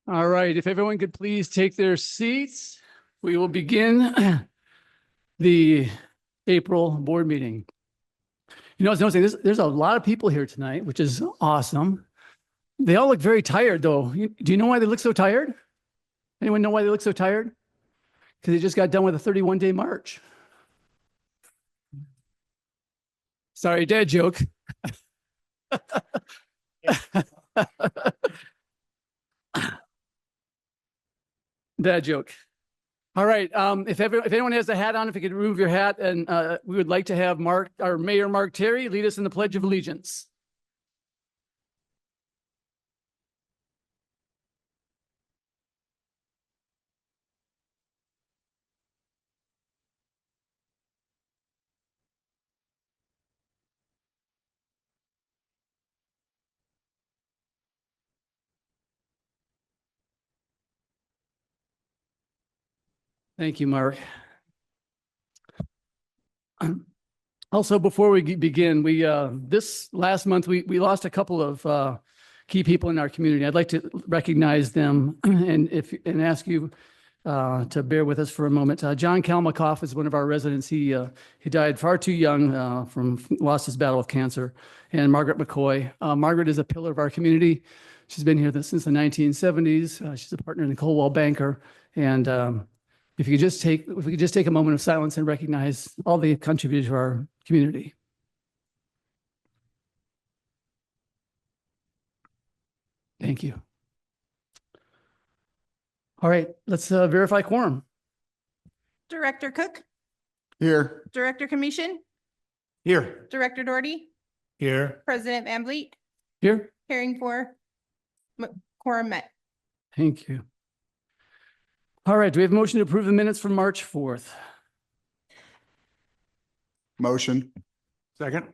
All right, if everyone could please take their seats, we will begin the April board meeting. You know, I was noticing there's a lot of people here tonight, which is awesome. They all look very tired, though. Do you know why they look so tired? Anyone know why they look so tired? Because they just got done with a 31-day march. Sorry, dad joke. Dad joke. All right. If anyone has a hat on, if you could remove your hat, and we would like to have Mayor Mark Terry lead us in the Pledge of Allegiance. Thank you, Mark. Also, before we begin, this last month we lost a couple of key people in our community. I'd like to recognize them and ask you to bear with us for a moment. John Kalmakoff is one of our residents. He died far too young lost his battle with cancer. And Margaret McCoy. Margaret is a pillar of our community. She's been here since the 1970s. She's a partner in the Coldwell Banker. And if we could just take a moment of silence and recognize all the contributors to our community. Thank you. All right, let's verify quorum. Director Cook, Here. Director Commission, Here. Director Doherty, Here. President Van Vliet, Here. hearing for quorum met. Thank you. All right, do we have a motion to approve the minutes from March 4th? Motion. Second.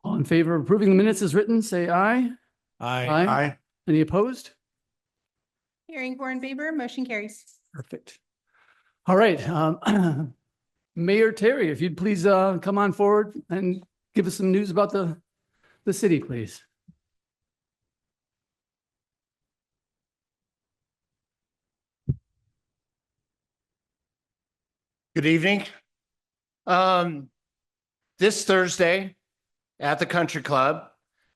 All in favor of approving the minutes as written, say aye. Aye. Aye. Any opposed? Hearing for in favor, motion carries. Perfect. All right, Mayor Terry, if you'd please come on forward and give us some news about the city, please. Good evening. This Thursday at the Country Club,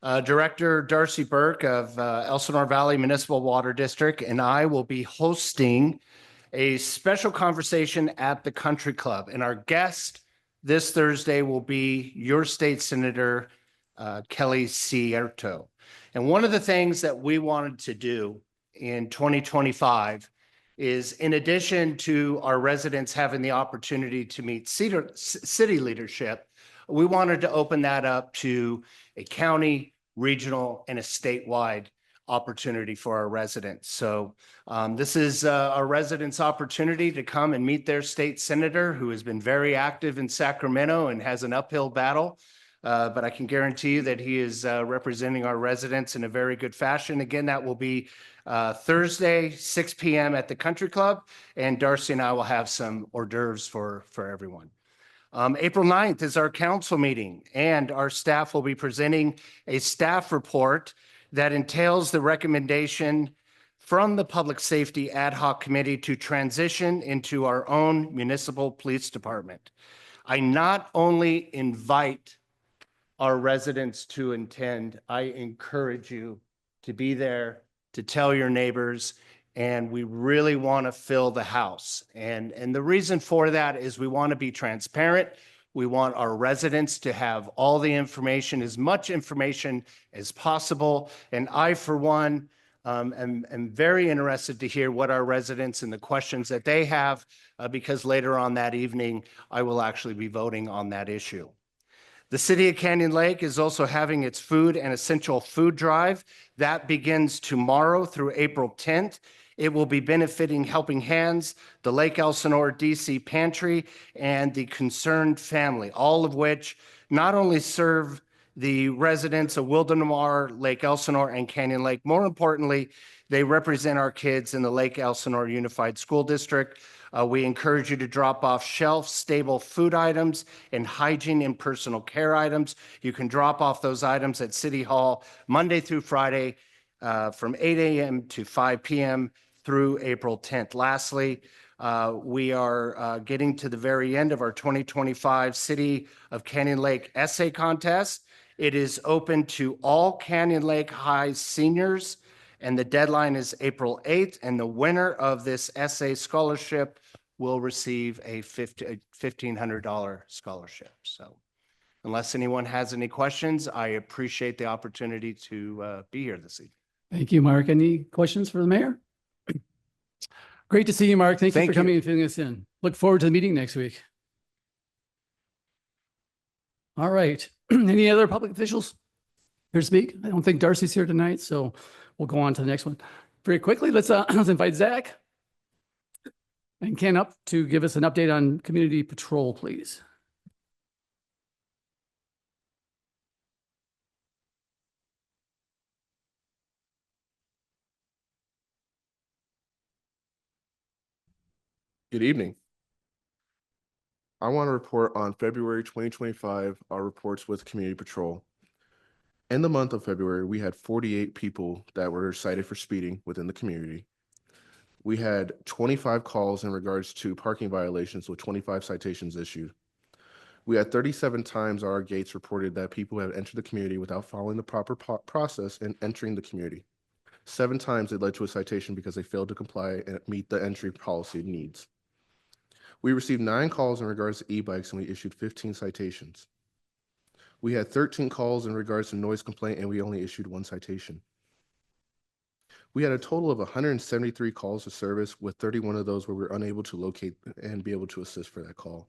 Director Darcy Burke of Elsinore Valley Municipal Water District and I will be hosting a special conversation at the Country Club. And our guest this Thursday will be your state senator, Kelly Cierto. And one of the things that we wanted to do in 2025 is, in addition to our residents having the opportunity to meet city leadership, we wanted to open that up to a county, regional, and a statewide opportunity for our residents. So this is our residents' opportunity to come and meet their state senator, who has been very active in Sacramento and has an uphill battle. But I can guarantee you that he is representing our residents in a very good fashion. Again, that will be Thursday, 6 p.m. at the Country Club, and Darcy and I will have some hors d'oeuvres for everyone. April 9th is our council meeting, and our staff will be presenting a staff report that entails the recommendation from the Public Safety Ad Hoc Committee to transition into our own municipal police department. I not only invite our residents to attend, I encourage you to be there, to tell your neighbors, and we really want to fill the house. And the reason for that is we want to be transparent. We want our residents to have all the information, as much information as possible. And I, for one, am very interested to hear what our residents and the questions that they have, because later on that evening, I will actually be voting on that issue. The City of Canyon Lake is also having its food and essential food drive. That begins tomorrow through April 10th. It will be benefiting Helping Hands, the Lake Elsinore DC Pantry, and the Concerned Family, all of which not only serve the residents of Wildomar, Lake Elsinore, and Canyon Lake. More importantly, they represent our kids in the Lake Elsinore Unified School District. We encourage you to drop off shelf-stable food items and hygiene and personal care items. You can drop off those items at City Hall Monday through Friday, from 8 a.m. to 5 p.m. through April 10th. Lastly, we are getting to the very end of our 2025 City of Canyon Lake Essay Contest. It is open to all Canyon Lake High seniors, and the deadline is April 8th, and the winner of this essay scholarship will receive a $1,500 scholarship. So unless anyone has any questions, I appreciate the opportunity to be here this evening. Thank you, Mark. Any questions for the mayor? Great to see you, Mark. Thank you Thank for you. coming and filling us in. Look forward to the meeting next week. All right. Any other public officials here to speak? I don't think Darcy's here tonight, so we'll go on to the next one. Very quickly, let's invite Zach and Ken up to give us an update on community patrol, please. Good evening. I want to report on February 2025, our reports with Community Patrol. In the month of February, we had 48 people that were cited for speeding within the community. We had 25 calls in regards to parking violations with 25 citations issued. We had 37 times our gates reported that people have entered the community without following the proper process and entering the community. 7 times it led to a citation because they failed to comply and meet the entry policy needs. We received 9 calls in regards to e-bikes and we issued 15 citations. We had 13 calls in regards to noise complaint and we only issued 1 citation. We had a total of 173 calls to service, with 31 of those where we were unable to locate and be able to assist for that call.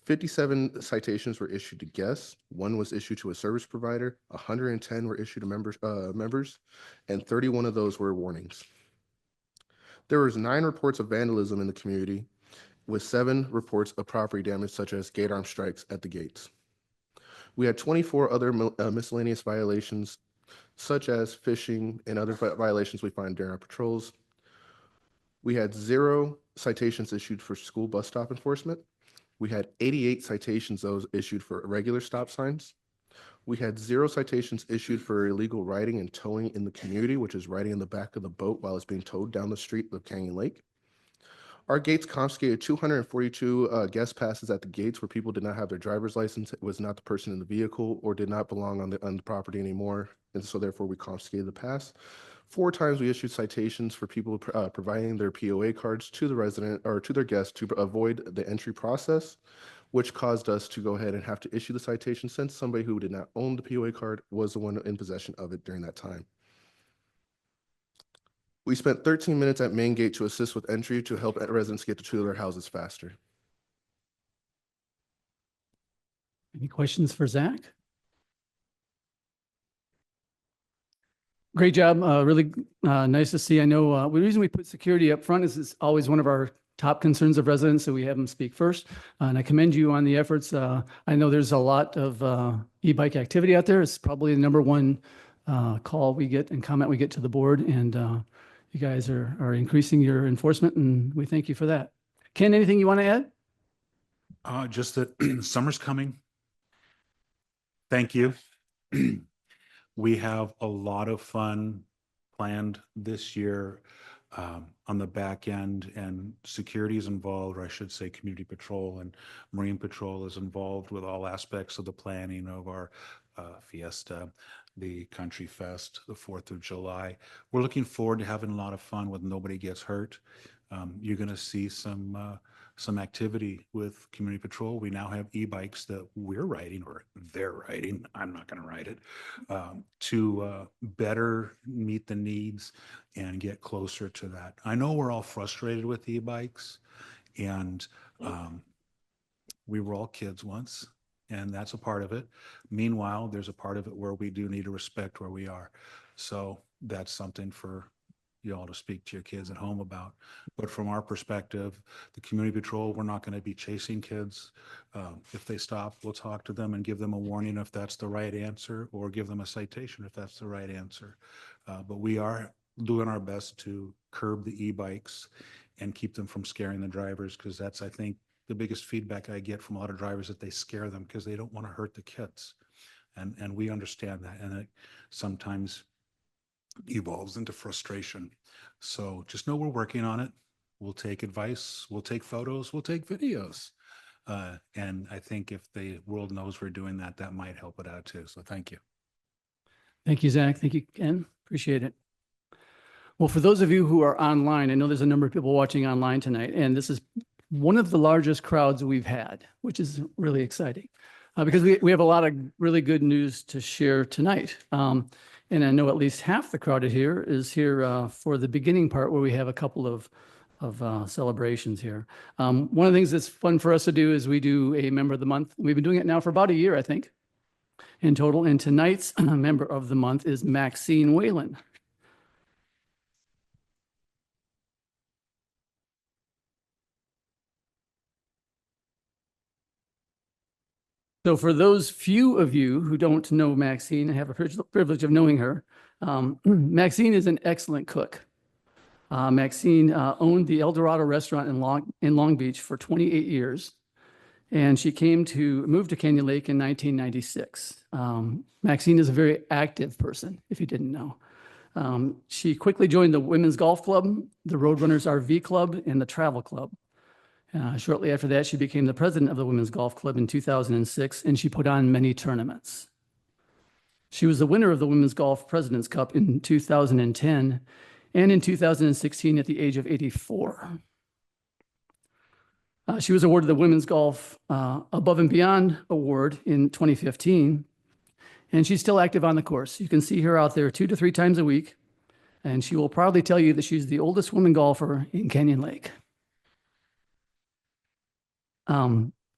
57 citations were issued to guests, 1 was issued to a service provider, 110 were issued to members, and 31 of those were warnings. There was 9 reports of vandalism in the community, with 7 reports of property damage such as gate arm strikes at the gates. We had 24 other miscellaneous violations such as fishing and other violations we find during our patrols. We had 0 citations issued for school bus stop enforcement. We had 88 citations those issued for regular stop signs. We had 0 citations issued for illegal riding and towing in the community, which is riding in the back of the boat while it's being towed down the street of Canyon Lake. Our gates confiscated 242 guest passes at the gates where people did not have their driver's license, it was not the person in the vehicle, or did not belong on the property anymore, and so therefore we confiscated the pass. 4 times we issued citations for people providing their POA cards to the resident or to their guests to avoid the entry process, which caused us to go ahead and have to issue the citation since somebody who did not own the POA card was the one in possession of it during that time. We spent 13 minutes at main gate to assist with entry to help residents get to their houses faster. Any questions for Zach? Great job. Really nice to see. I know the reason we put security up front is it's always one of our top concerns of residents, so we have them speak first. And I commend you on the efforts. I know there's a lot of e-bike activity out there. It's probably the #1 call we get and comment we get to the board. And you guys are increasing your enforcement, and we thank you for that. Ken, anything you want to add? Just that summer's coming. Thank you. We have a lot of fun planned this year on the back end, and security is involved, or I should say community patrol and marine patrol is involved with all aspects of the planning of our fiesta, the Country Fest, the 4th of July. We're looking forward to having a lot of fun with nobody gets hurt. You're going to see some activity with community patrol. We now have e-bikes that we're riding, or they're riding, I'm not going to ride it, to better meet the needs and get closer to that. I know we're all frustrated with e-bikes, and we were all kids once, and that's a part of it. Meanwhile, there's a part of it where we do need to respect where we are. So that's something for you all to speak to your kids at home about. But from our perspective, the community patrol, we're not going to be chasing kids. If they stop, we'll talk to them and give them a warning if that's the right answer, or give them a citation if that's the right answer. But we are doing our best to curb the e-bikes and keep them from scaring the drivers, because that's, I think, the biggest feedback I get from a lot of drivers, that they scare them because they don't want to hurt the kids. And we understand that. And sometimes evolves into frustration. So just know we're working on it. We'll take advice, we'll take photos, we'll take videos. And I think if the world knows we're doing that, that might help it out too. So thank you. Thank you, Zach. Thank you, Ken. Appreciate it. Well, for those of you who are online, I know there's a number of people watching online tonight, and this is one of the largest crowds we've had, which is really exciting because we have a lot of really good news to share tonight. And I know at least half the crowd is here for the beginning part where we have a couple of celebrations here. One of the things that's fun for us to do is we do a member of the month. We've been doing it now for about a year, I think, in total. And tonight's member of the month is Maxine Whalen. So for those few of you who don't know Maxine, I have a privilege of knowing her. Maxine is an excellent cook. Maxine owned the El Dorado restaurant in Long Beach for 28 years. And she moved to Canyon Lake in 1996. Maxine is a very active person, if you didn't know. She quickly joined the Women's Golf Club, the Roadrunners RV Club, and the Travel Club. Shortly after that, she became the president of the Women's Golf Club in 2006, and she put on many tournaments. She was the winner of the Women's Golf President's Cup in 2010 and in 2016 at the age of 84. She was awarded the Women's Golf Above and Beyond Award in 2015, and she's still active on the course. You can see her out there 2 to 3 times a week, and she will proudly tell you that she's the oldest woman golfer in Canyon Lake.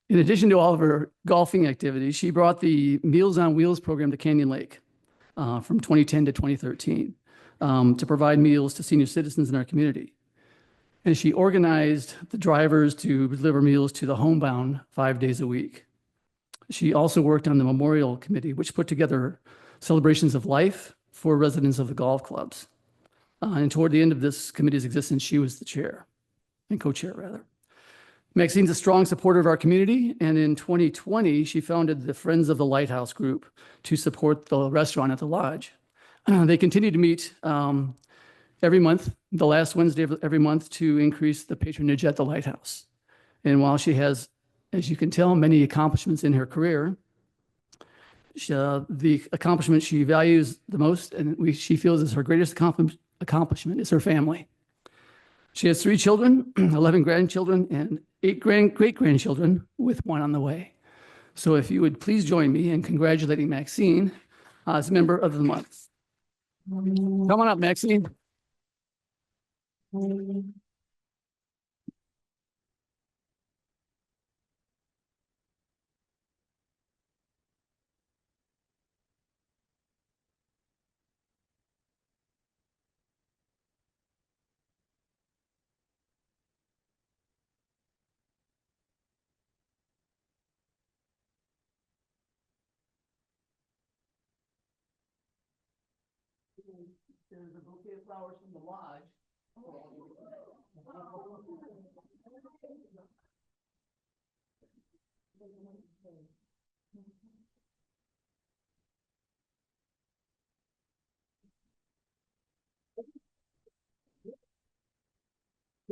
In addition to all of her golfing activities, she brought the Meals on Wheels program to Canyon Lake from 2010 to 2013 to provide meals to senior citizens in our community. And she organized the drivers to deliver meals to the homebound 5 days a week. She also worked on the memorial committee, which put together celebrations of life for residents of the golf clubs. And toward the end of this committee's existence, she was the chair and co-chair rather. Maxine's a strong supporter of our community, and in 2020, she founded the Friends of the Lighthouse group to support the restaurant at the lodge. They continue to meet every month, the last Wednesday of every month, to increase the patronage at the lighthouse. And while she has, as you can tell, many accomplishments in her career, the accomplishment she values the most and she feels is her greatest accomplishment is her family. She has 3 children, 11 grandchildren, and 8 great-grandchildren, with 1 on the way. So if you would please join me in congratulating Maxine as member of the month. Come on up, Maxine. There's a bouquet of flowers from the lodge. You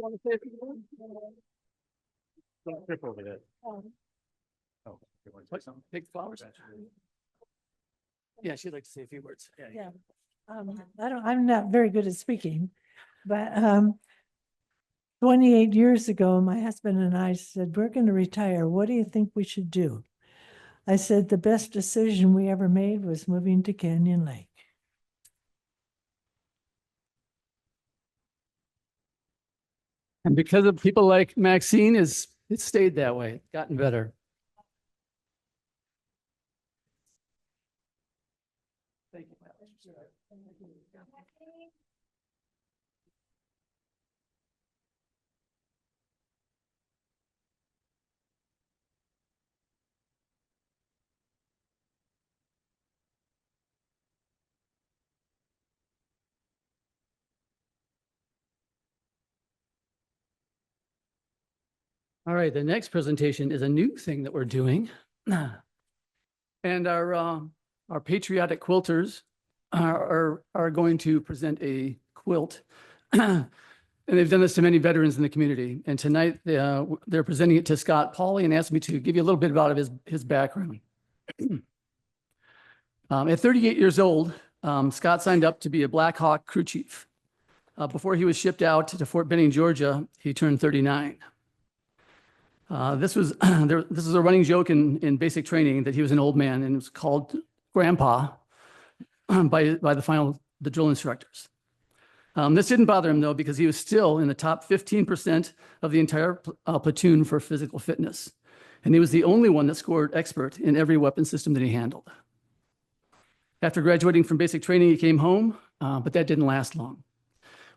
want to say a few words? Don't trip over that. Oh, Oh, take the flowers. Yeah, she'd like to say a few words. Yeah. I'm not very good at speaking, but 28 years ago, my husband and I said, we're going to retire. What do you think we should do? I said, the best decision we ever made was moving to Canyon Lake. And because of people like Maxine, it's stayed that way, it's gotten better. Thank you. All right, the next presentation is a new thing that we're doing. And our patriotic quilters are going to present a quilt. And they've done this to many veterans in the community. And tonight, they're presenting it to Scott Pauley and asked me to give you a little bit about his background. At 38 years old, Scott signed up to be a Black Hawk crew chief. Before he was shipped out to Fort Benning, Georgia, he turned 39. This was this is a running joke in basic training that he was an old man and was called Grandpa by the drill instructors. This didn't bother him though, because he was still in the top 15% of the entire platoon for physical fitness, and he was the only one that scored expert in every weapon system that he handled. After graduating from basic training, he came home, but that didn't last long.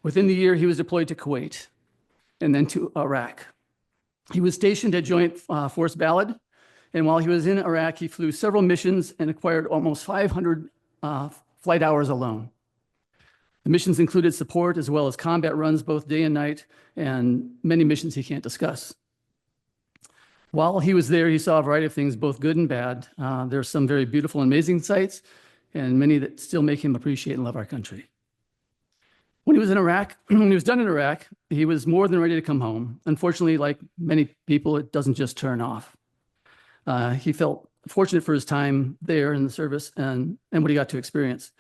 Within the year, he was deployed to Kuwait and then to Iraq. He was stationed at Joint Force Ballad, and while he was in Iraq, he flew several missions and acquired almost 500 flight hours alone. The missions included support as well as combat runs both day and night, and many missions he can't discuss. While he was there, he saw a variety of things, both good and bad. There are some very beautiful and amazing sights, and many that still make him appreciate and love our country. When he was in Iraq, when he was done in Iraq, he was more than ready to come home. Unfortunately, like many people, it doesn't just turn off. He felt fortunate for his time there in the service and what he got to experience.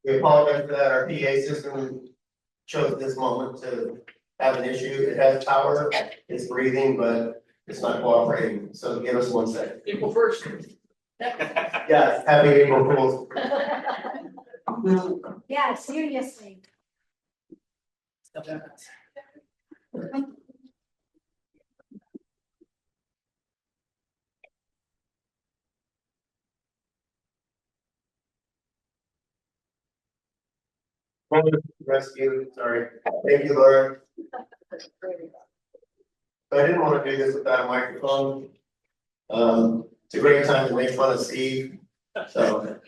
We apologize for that. Our PA system chose this moment to have an issue. It has power, it's breathing, but it's not cooperating. So give us 1 second. April 1st. Yeah, happy April Fools. Yeah, seriously. Rescue, sorry. Thank you, Laura. I didn't want to do this without a microphone. It's a great time to make fun of Steve. So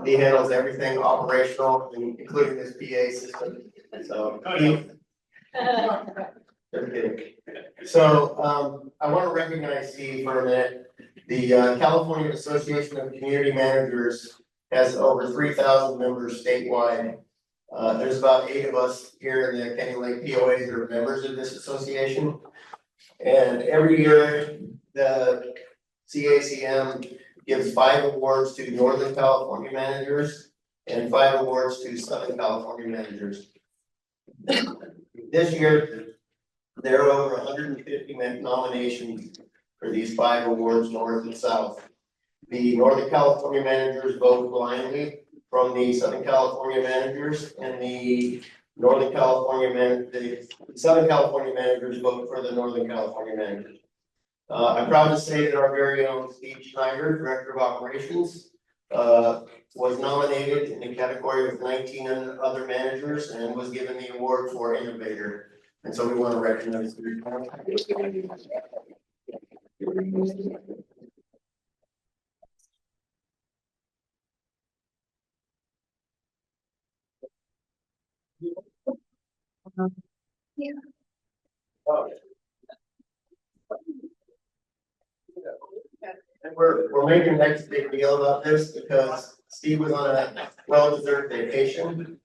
he handles everything operational, including this PA system. So just kidding. So I want to recognize Steve for a minute. The California Association of Community Managers has over 3,000 members statewide. There's about 8 of us here in the Kenny Lake POA that are members of this association. And every year, the CACM gives 5 awards to Northern California managers and 5 awards to Southern California managers. This year, there are over 150 nominations for these 5 awards, North and South. The Northern California managers vote blindly from the Southern California managers, and the Southern California managers vote for the Northern California managers. I'm proud to say that our very own Steve Schneider, Director of Operations, was nominated in the category with 19 other managers and was given the award for Innovator. And so we want to recognize Steve. And we're making next big deal about this because Steve was on a well-deserved vacation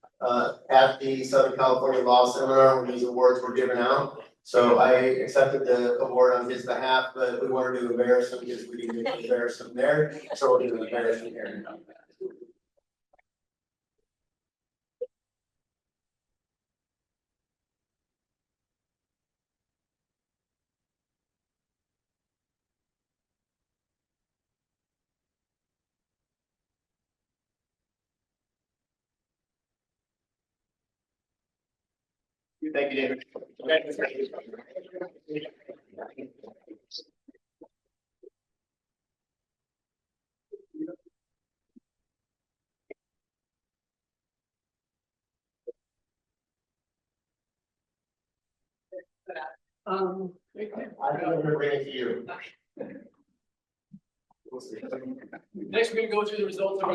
at the Southern California Law Seminar when these awards were given out. So I accepted the award on his behalf, but we wanted to embarrass him because we didn't get to embarrass him there. So we're going to embarrass him here. Thank you, David. Um, I'm going to bring it to you. Next, we're gonna go through the results of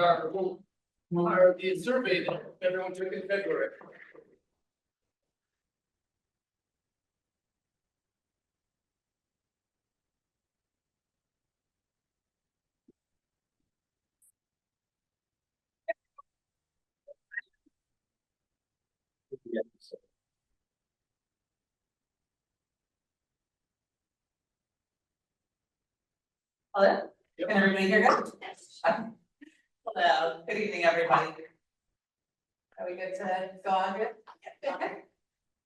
the survey that everyone took in February. Hello, can everybody hear good? Yes. Hello, good evening, everybody. Are we good to go on good? Okay.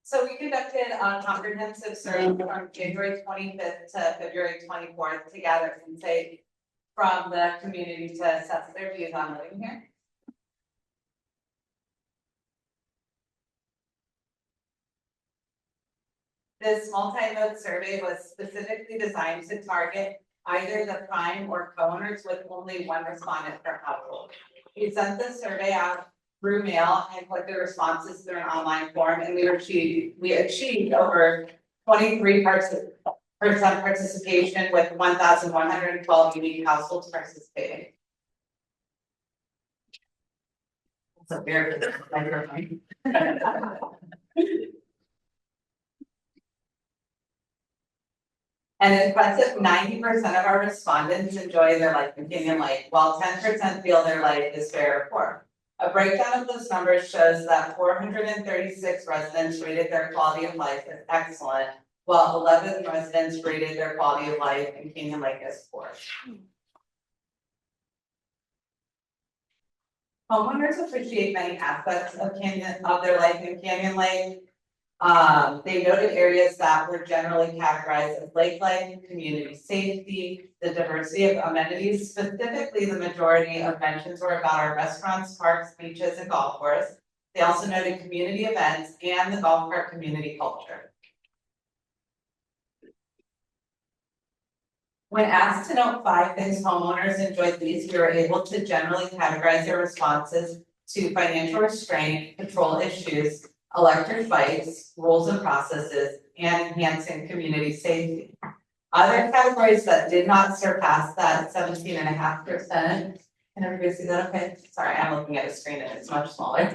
So we conducted a comprehensive survey from January 25th to February 24th to gather insight from the community to assess their views on living here. This multi-mode survey was specifically designed to target either the prime or co-owners with only one respondent per household. We sent this survey out through mail and collected responses through an online form, and we achieved over 23% participation with 1,112 unique households participating. That's a very microphone. An impressive 90% of our respondents enjoy their life companion life, while 10% feel their life is very poor. A breakdown of those numbers shows that 436 residents rated their quality of life as excellent, while 11 residents rated their quality of life in Canyon Lake as poor. Homeowners appreciate many aspects of their life in Canyon Lake. They noted areas that were generally categorized as lake life, community safety, the diversity of amenities. Specifically, the majority of mentions were about our restaurants, parks, beaches, and golf courses. They also noted community events and the golf cart community culture. When asked to note 5 things homeowners enjoyed least, we were able to generally categorize their responses to financial restraint, control issues, electric fights, rules and processes, and enhancing community safety. Other categories that did not surpass that 17.5%. Can everybody see that okay? Sorry, I'm looking at a screen and it's much smaller.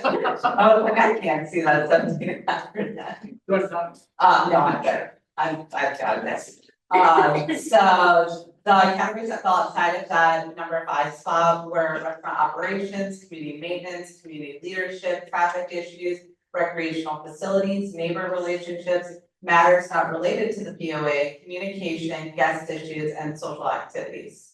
Oh, like I can't see that 17.5%. No, I'm good. I've got this. So the categories that fell outside of that number 5 spot were restaurant operations, community maintenance, community leadership, traffic issues, recreational facilities, neighbor relationships, matters not related to the POA, communication, guest issues, and social activities.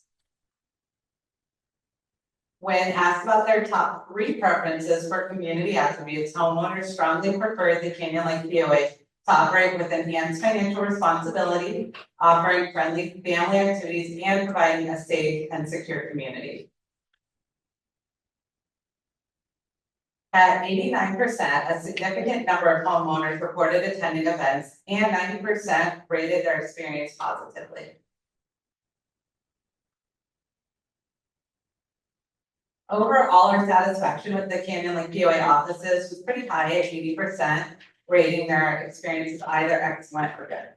When asked about their top 3 preferences for community attributes, homeowners strongly preferred the Canyon Lake POA to operate with enhanced financial responsibility, offering friendly family activities, and providing a safe and secure community. At 89%, a significant number of homeowners reported attending events, and 90% rated their experience positively. Overall, our satisfaction with the Canyon Lake POA offices was pretty high at 80%, rating their experiences either excellent or good.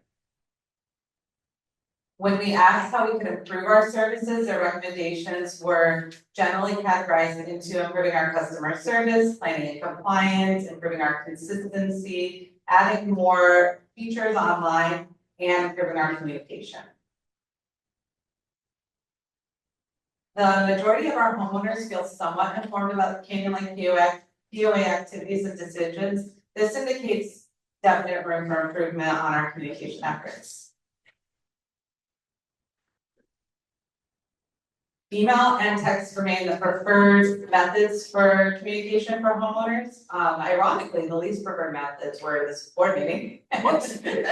When we asked how we could improve our services, their recommendations were generally categorized into improving our customer service, planning and compliance, improving our consistency, adding more features online, and improving our communication. The majority of our homeowners feel somewhat informed about the Canyon Lake POA activities and decisions. This indicates definite room for improvement on our communication efforts. Email and text remain the preferred methods for communication for homeowners. Ironically, the least preferred methods were this board meeting. Such as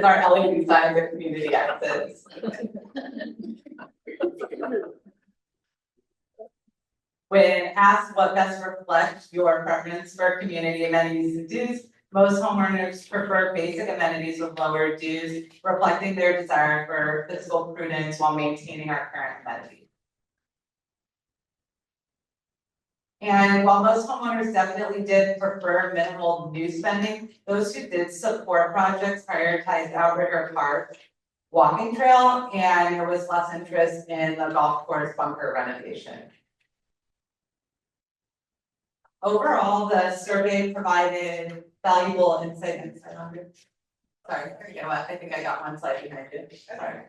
our LED signs and community access. When asked what best reflects your preference for community amenities and dues, most homeowners prefer basic amenities with lower dues, reflecting their desire for fiscal prudence while maintaining our current amenities. And while most homeowners definitely did prefer minimal new spending, those who did support projects prioritized Outrigger Park walking trail, and there was less interest in the golf course bunker renovation. Overall, the survey provided valuable insight and sorry, you know what? I think I got one slide behind you. Sorry.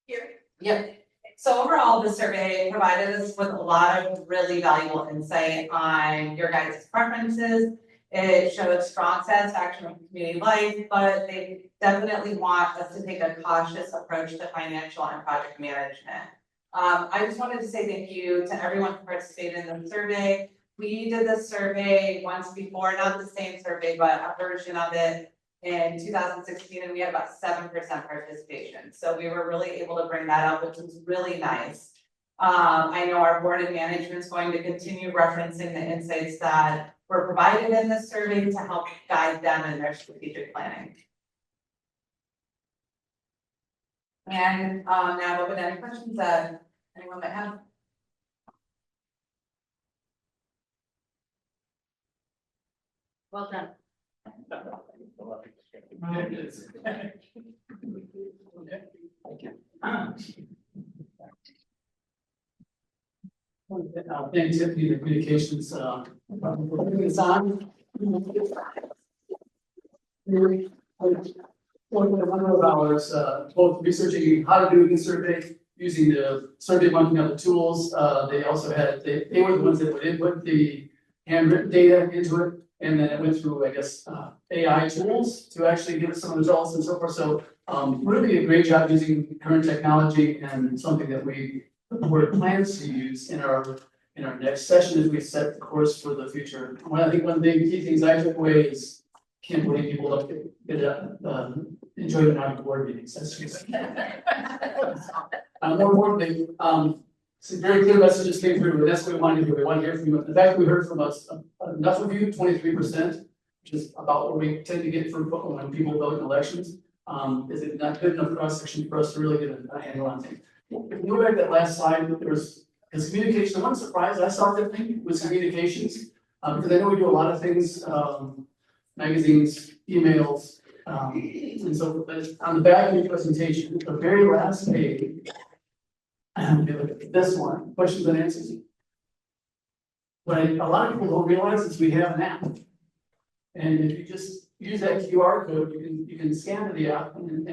Here. Yep. So overall, the survey provided us with a lot of really valuable insight on your guys' preferences. It showed strong satisfaction with community life, but they definitely want us to take a cautious approach to financial and project management. I just wanted to say thank you to everyone who participated in the survey. We did this survey once before, not the same survey, but a version of it in 2016, and we had about 7% participation. So we were really able to bring that up, which was really nice. I know our board and management is going to continue referencing the insights that were provided in this survey to help guide them in their strategic planning. And now open any questions that anyone might have. Well done. Thanks, Tiffany, the communications, for putting this on. One of ours, both researching how to do this survey, using the survey monkey other tools. They also had, they were the ones that would input the handwritten data into it. And then it went through, I guess, AI tools to actually give us some results and so forth. So really a great job using current technology, and something that we plans to use in our next session as we set the course for the future. I think one of the key things I took away is can't believe people don't enjoy the non-board meetings. That's just more importantly, some very clear messages came through, and that's what we wanted to do. We want to hear from you. In fact, we heard from us enough of you, 23%, which is about what we tend to get from when people vote in elections. Is it not good enough cross section for us to really get a handle on things? If you go back to that last slide, there was communication. The one surprise I saw that thing was communications, because I know we do a lot of things, magazines, emails, and so on the back of your presentation, the very last page. And we look at this one, questions and answers. What a lot of people don't realize is we have an app. And if you just use that QR code, you can scan to the app and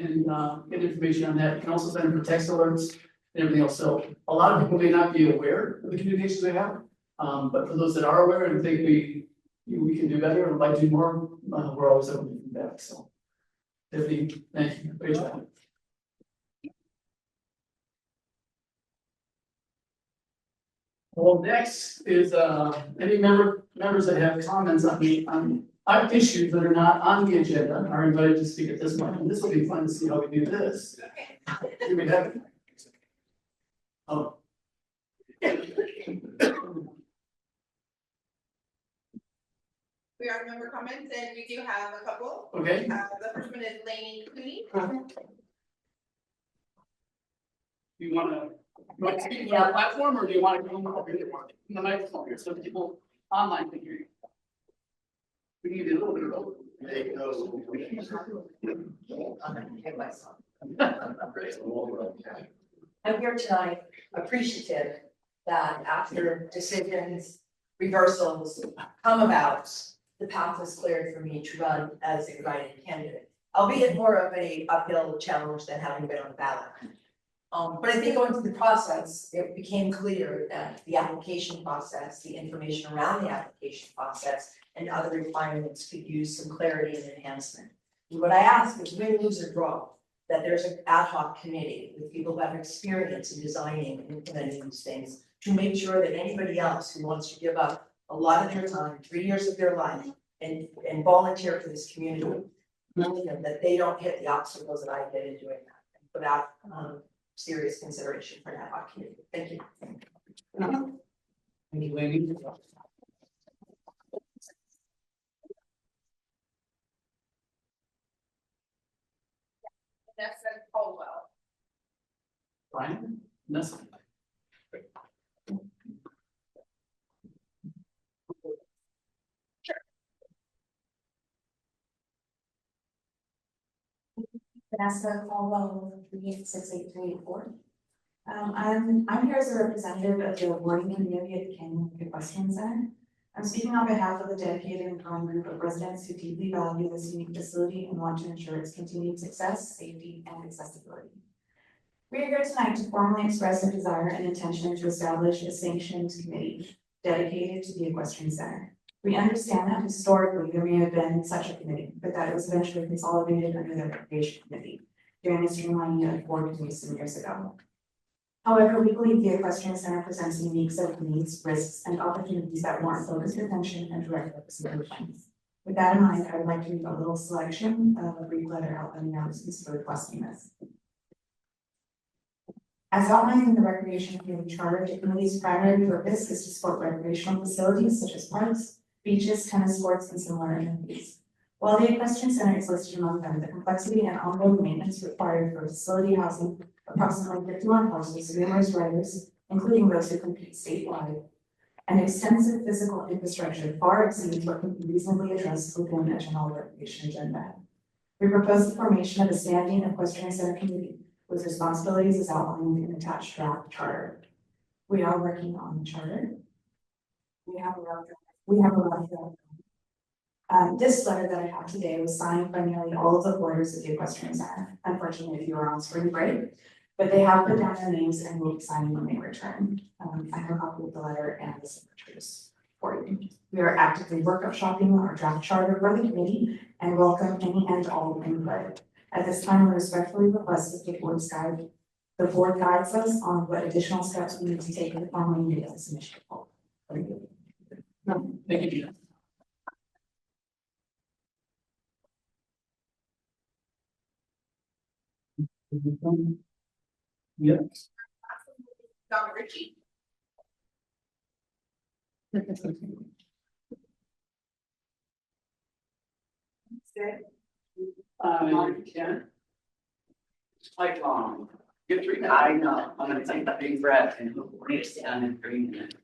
get information on that. You can also send them for text alerts and everything else. So a lot of people may not be aware of the communications they have. But for those that are aware and think we we can do better, or would like to do more, we're always open to feedback, so. Tiffany, thank you, great job. Well, next is, any members that have comments on issues that are not on the agenda are invited to speak at this point, and this will be fun to see how we do this. Do we have it? Oh. We are member comments and we do have a couple. Okay. The first one is Lainey Cooney. Do you want to speak on our platform, or do you want to come over here in the microphone here so people online can hear you? We need a little bit of both. I'm here tonight appreciative that after decisions, reversals come about, the path was cleared for me to run as a write-in candidate, albeit more of a uphill challenge than having been on the ballot. But I think going through the process, it became clear that the application process, the information around the application process, and other requirements could use some clarity and enhancement. And what I ask is win, lose, or draw, that there's an ad hoc committee with people who have experience in designing and implementing these things to make sure that anybody else who wants to give up a lot of their time, 3 years of their life, and volunteer for this community, that they don't hit the obstacles that I did in doing that, without serious consideration for an ad hoc committee. Thank you. Thank you, Lainey. Vanessa Caldwell. Brian, Nessa. Vanessa Caldwell, 68384. I'm here as a representative of the boarding community at the Canyon Equestrian Center. I'm speaking on behalf of the dedicated and growing group of residents who deeply value this unique facility and want to ensure its continued success, safety, and accessibility. We are here tonight to formally express our desire and intention to establish a sanctioned committee dedicated to the Equestrian Center. We understand that historically there may have been such a committee, but that it was eventually consolidated under the Recreation Committee during the streamlining of board committees some years ago. However, we believe the Equestrian Center presents a unique set of needs, risks, and opportunities that warrant focused attention and direct representation. With that in mind, I would like to read a little selection of a brief letter outlining our reasons for requesting this. As outlined in the Recreation Committee Charter, the committee's primary purpose is to support recreational facilities such as parks, beaches, tennis courts, and similar amenities. While the Equestrian Center is listed among them, the complexity and ongoing maintenance required for facility housing approximately 51 horses, numerous riders, including those who compete statewide, and extensive physical infrastructure far exceeds what can be reasonably addressed within a general recreation agenda. We propose the formation of a standing Equestrian Center committee with responsibilities as outlined in attached draft charter. We are working on the charter. We have a rough draft. This letter that I have today was signed by nearly all of the boarders of the Equestrian Center. Unfortunately, if you were on spring break, but they have put down their names and will be signing when they return. I have a copy of the letter and the signatures for you. We are actively workshopping our draft charter for the committee and welcome any and all input. At this time, we respectfully request that the board guides us on what additional steps we need to take in the following days of submission. Thank you. Thank you, Gina. Yep. Dr. Ritchie. Ken. Like long. Get 3 minutes. I know. I'm gonna take that big breath and reach down in 3 minutes.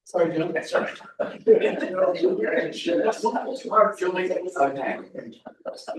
Sorry, Joe. Sorry. Okay.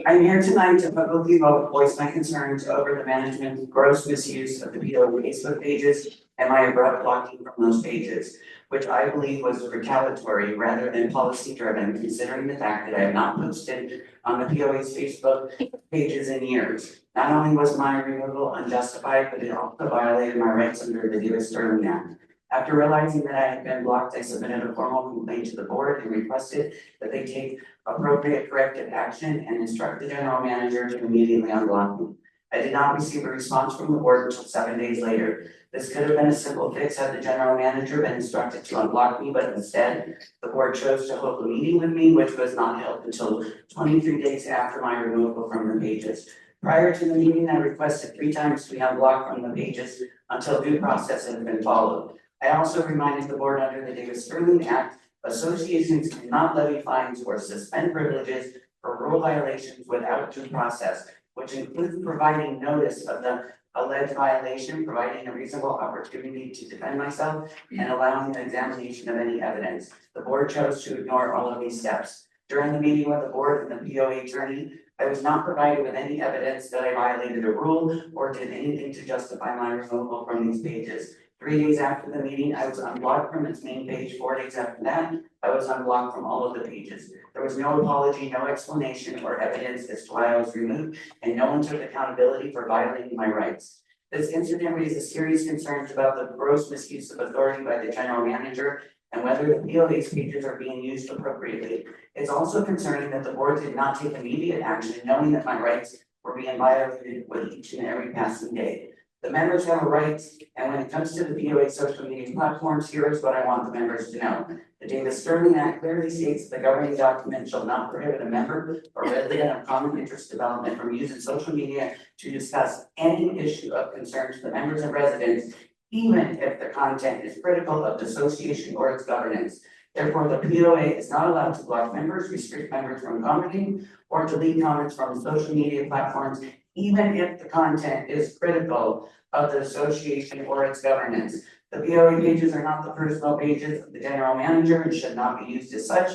I'm here tonight to publicly voice my concerns over the management's gross misuse of the POA Facebook pages and my abrupt blocking from those pages, which I believe was retaliatory rather than policy driven, considering the fact that I have not posted on the POA's Facebook pages in years. Not only was my removal unjustified, but it also violated my rights under the U.S. Sterling Act. After realizing that I had been blocked, I submitted a formal complaint to the board and requested that they take appropriate corrective action and instruct the general manager to immediately unblock me. I did not receive a response from the board until 7 days later. This could have been a simple fix had the general manager been instructed to unblock me, but instead, the board chose to hold a meeting with me, which was not held until 23 days after my removal from the pages. Prior to the meeting, I requested 3 times to be unblocked from the pages until due process had been followed. I also reminded the board under the Davis-Sterling Act, associations cannot levy fines or suspend privileges for rule violations without due process, which includes providing notice of the alleged violation, providing a reasonable opportunity to defend myself, and allowing an examination of any evidence. The board chose to ignore all of these steps. During the meeting with the board and the POA attorney, I was not provided with any evidence that I violated a rule or did anything to justify my removal from these pages. 3 days after the meeting, I was unblocked from its main page. 4 days after that, I was unblocked from all of the pages. There was no apology, no explanation or evidence as to why I was removed, and no one took accountability for violating my rights. This incident raises serious concerns about the gross misuse of authority by the general manager and whether the POA's pages are being used appropriately. It's also concerning that the board did not take immediate action, knowing that my rights were being violated with each and every passing day. The members have a right, and when it comes to the POA social media platforms, here is what I want the members to know. The Davis-Sterling Act clearly states that the governing document shall not prohibit a member or resident of common interest development from using social media to discuss any issue of concern to the members and residents, even if the content is critical of the association or its governance. Therefore, the POA is not allowed to block members, restrict members from commenting, or delete comments from social media platforms, even if the content is critical of the association or its governance. The POA pages are not the personal pages of the general manager and should not be used as such,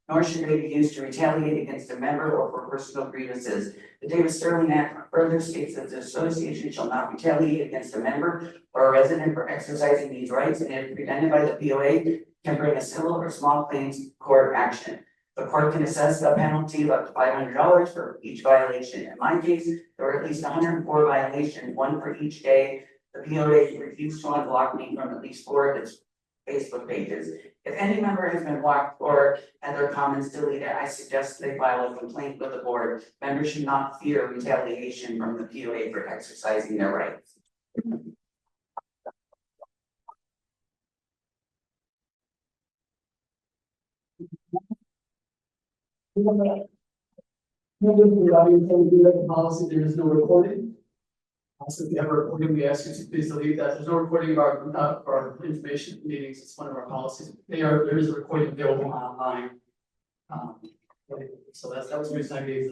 nor should they be used to retaliate against a member or for personal grievances. The Davis-Sterling Act further states that the association shall not retaliate against a member or a resident for exercising these rights, and if prevented by the POA, can bring a civil or small claims court action. The court can assess a penalty of up to $500 for each violation. In my case, there were at least 104 violations, 1 for each day. The POA refused to unblock me from at least 4 of its Facebook pages. If any member has been blocked or had their comments deleted, I suggest they file a complaint with the board. Members should not fear retaliation from the POA for exercising their rights. Policy, there is no recording. Also, if you have a recording, we ask you to please delete that. There's no recording of our information meetings. It's one of our policies. There is a recording available online. So that was the reason I gave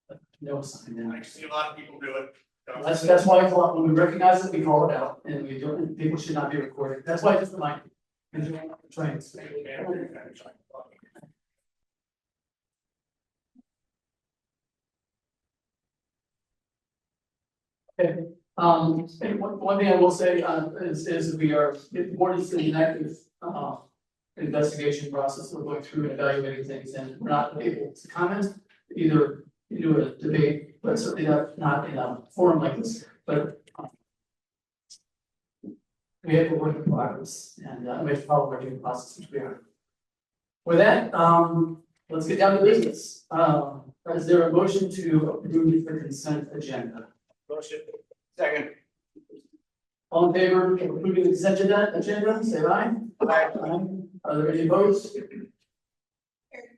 the no sign in. I see a lot of people do it. That's why when we recognize it, we call it out, and we don't. And people should not be recorded. That's why I just remind you. Trains. Okay, and one thing I will say, is we are, the board is in an active, investigation process. We're going through and evaluating things, and we're not able to comment, either do a debate, but certainly not in a forum like this, but we have to work in progress, and we have to follow our due process, which we are. With that, let's get down to business. Is there a motion to approve the consent agenda? Motion. Second. All in favor of approving the consent agenda, say aye. Aye. Are there any opposed? Carried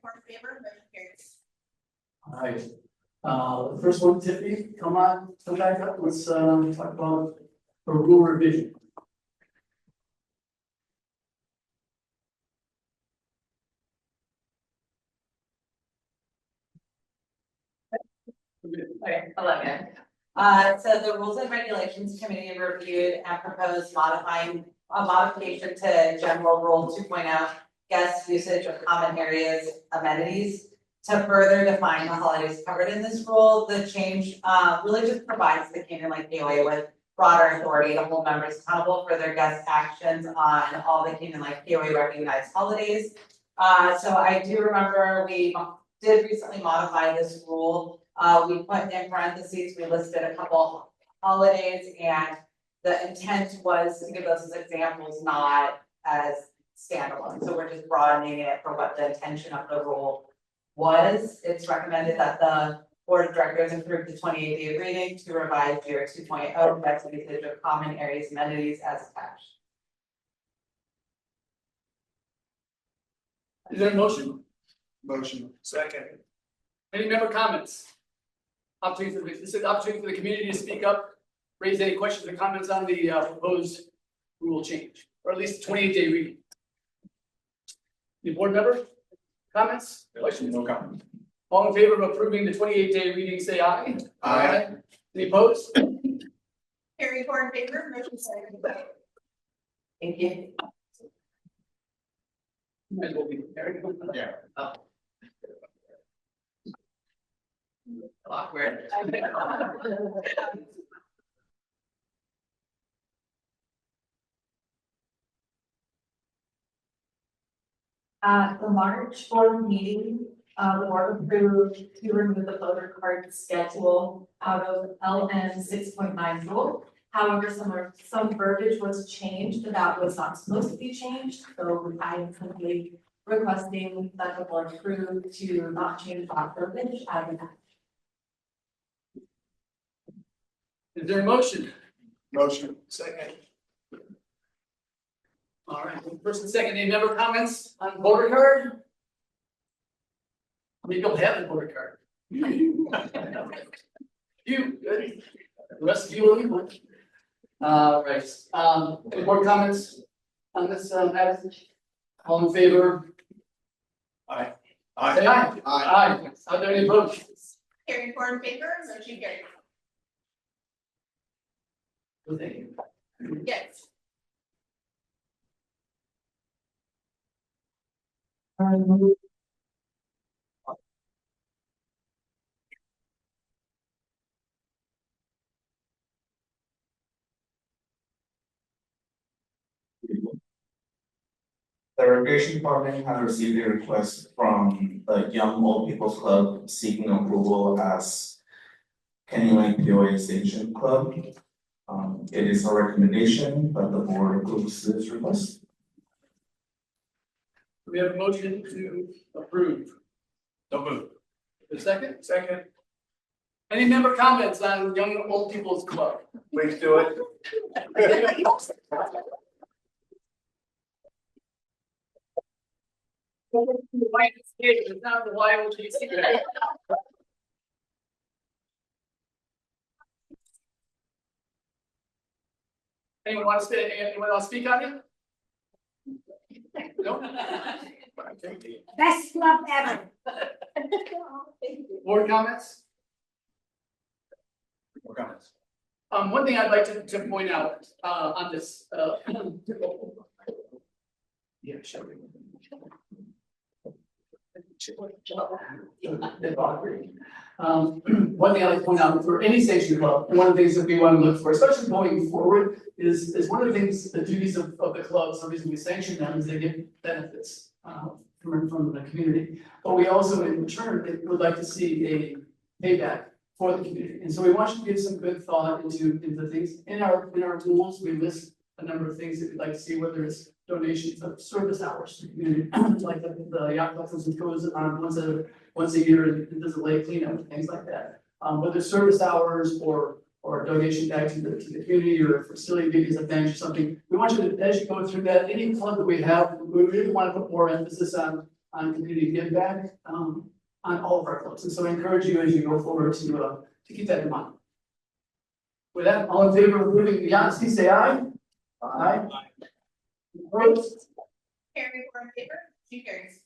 4 in favor, motion carries. All right. The first one, Tiffany, come back up. Let's talk about a rule revision. Okay, 11. So the Rules and Regulations Committee reviewed and proposed modification to General Rule 2.0, guest usage of common areas amenities. To further define the holidays covered in this rule, the change really just provides the Canyon Lake POA with broader authority to hold members accountable for their guest actions on all the Canyon Lake POA recognized holidays. So I do remember we did recently modify this rule. We put in parentheses, we listed a couple holidays, and the intent was to give those as examples, not as standalone. So we're just broadening it for what the intention of the rule was. It's recommended that the board of directors approve the 28-day reading to revise GR 2.0, that's the usage of common areas and amenities as attached. Is there a motion? Motion. Second. Any member comments? This is an opportunity for the community to speak up, raise any questions or comments on the proposed rule change, or at least 28-day reading. Any board member comments, questions? No comment. All in favor of approving the 28-day reading, say aye. Aye. Any opposed? Carrie, 4 in favor, motion carried. Thank you. Might as well be carried. Yeah. Awkward. At the March board meeting, the board approved to remove the voter card schedule out of LN 6.9 rule. However, some verbiage was changed that was not supposed to be changed, so I am simply requesting that the board approve to not change that verbiage out of that. Is there a motion? Motion. Second. All right, first and second, any member comments on voter card? How many people have the voter card? You, good. The rest of you will leave one. Right, any more comments on this, item? All in favor? Aye. Say aye. Aye. Are there any opposed? Carrie, 4 in favor, motion carried. Thank you. Yes. The Recreation Department has received a request from the Young Old People's Club seeking approval as Kenny Lake POA Sanctioned Club. It is a recommendation that the board approves this request. We have a motion to approve. Don't move. The second? Second. Any member comments on Young Old People's Club? Please do it. It's not the YOTC. Anyone want to say, anyone else speak on it? No? Best club ever. Board comments? More comments. One thing I'd like to point out, on this, yeah, sure. One thing I'd like to point out for any station club, and one of the things that we want to look for, especially going forward, is one of the things, the duties of the clubs, the reason we sanction them is they get benefits, from the community. But we also, in return, would like to see a payback for the community. And so we want you to give some good thought into things. In our rules, we list a number of things that we'd like to see, whether it's donations of service hours to the community, like the yacht lessons that goes on once a year and does a lake cleanup and things like that. Whether it's service hours or donation back to the community or facility, maybe as a bench or something. We want you to, as you go through that, any club that we have, we really want to put more emphasis on community give back, on all of our clubs. And so I encourage you as you go forward to keep that in mind. With that, all in favor of approving the honesty, say aye. Aye. Opposed? Carrie, 4 in favor, motion carries.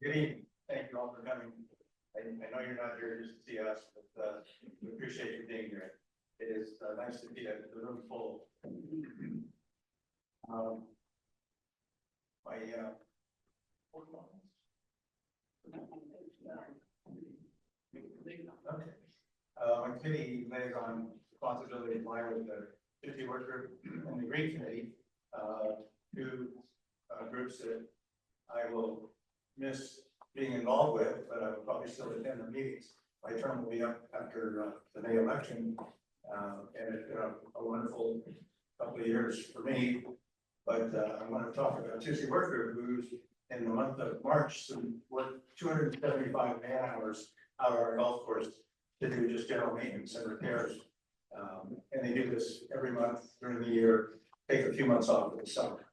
Good evening. Thank you all for coming. I know you're not here just to see us, but we appreciate you being here. It is nice to see that the room full. My committee liaison responsibility lie with the city worker in the Green Committee, two groups that I will miss being involved with, but I will probably still attend the meetings. My term will be up after the May election, and it's been a wonderful couple of years for me. But I want to talk about Tuesday Worker, who's in the month of March, worked 275 man hours out of our golf course to do just general maintenance and repairs. And they do this every month during the year, take a few months off in the summer.